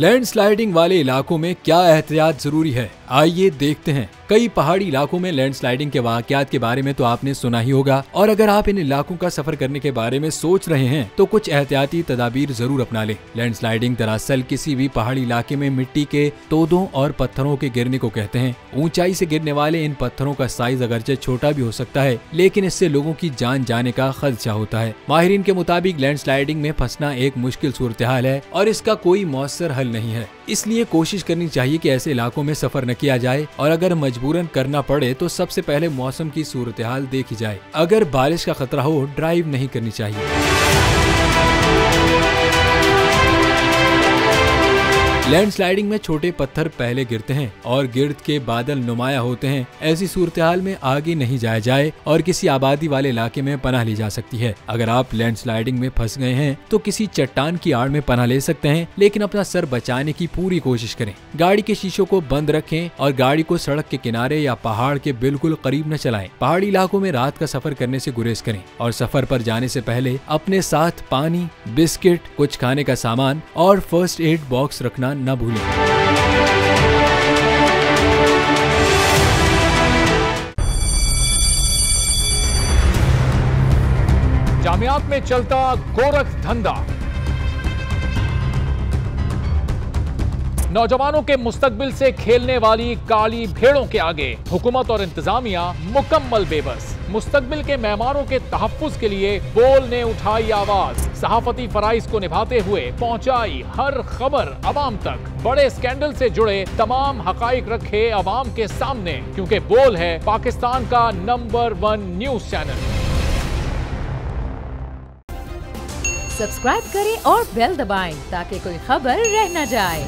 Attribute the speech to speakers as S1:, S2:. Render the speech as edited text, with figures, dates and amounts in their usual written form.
S1: Landsliding वाले इलाकों में क्या एहतियात जरूरी है, आइए देखते हैं। कई पहाड़ी इलाकों में लैंडस्लाइडिंग के वाकयात के बारे में तो आपने सुना ही होगा, और अगर आप इन इलाकों का सफर करने के बारे में सोच रहे हैं तो कुछ एहतियाती तदाबीर जरूर अपना लें। लैंडस्लाइडिंग दरअसल किसी भी पहाड़ी इलाके में मिट्टी के तोदों और पत्थरों के गिरने को कहते हैं। ऊंचाई से गिरने वाले इन पत्थरों का साइज अगरचे छोटा भी हो सकता है, लेकिन इससे लोगों की जान जाने का खदशा होता है। माहिरीन के मुताबिक लैंडस्लाइडिंग में फंसना एक मुश्किल सूरत हाल है और इसका कोई मौसर हल नहीं है, इसलिए कोशिश करनी चाहिए कि ऐसे इलाकों में सफर न किया जाए, और अगर मजबूरन करना पड़े तो सबसे पहले मौसम की सूरत हाल देखी जाए। अगर बारिश का खतरा हो, ड्राइव नहीं करनी चाहिए। लैंडस्लाइडिंग में छोटे पत्थर पहले गिरते हैं और गिर्द के बादल नुमाया होते हैं। ऐसी सूरत हाल में आगे नहीं जाया जाए और किसी आबादी वाले इलाके में पनाह ली जा सकती है। अगर आप लैंडस्लाइडिंग में फंस गए हैं तो किसी चट्टान की आड़ में पनाह ले सकते हैं, लेकिन अपना सर बचाने की पूरी कोशिश करें। गाड़ी के शीशों को बंद रखें और गाड़ी को सड़क के किनारे या पहाड़ के बिल्कुल करीब न चलाएं। पहाड़ी इलाकों में रात का सफर करने से गुरेज करें और सफर पर जाने से पहले अपने साथ पानी, बिस्किट, कुछ खाने का सामान और फर्स्ट एड बॉक्स रखना न भूलें।
S2: जामियात में चलता गोरख धंधा, नौजवानों के मुस्तकबिल से खेलने वाली काली भेड़ों के आगे हुकूमत और इंतजामिया मुकम्मल बेबस। मुस्तकबिल के मेहमानों के तहफ्फुज के लिए बोल ने उठाई आवाज, सहाफती फराइज को निभाते हुए पहुंचाई हर खबर अवाम तक। बड़े स्कैंडल से जुड़े तमाम हकाइक रखे अवाम के सामने, क्योंकि बोल है पाकिस्तान का नंबर 1 न्यूज चैनल।
S3: सब्सक्राइब करें और बेल दबाएं ताकि कोई खबर रह न जाए।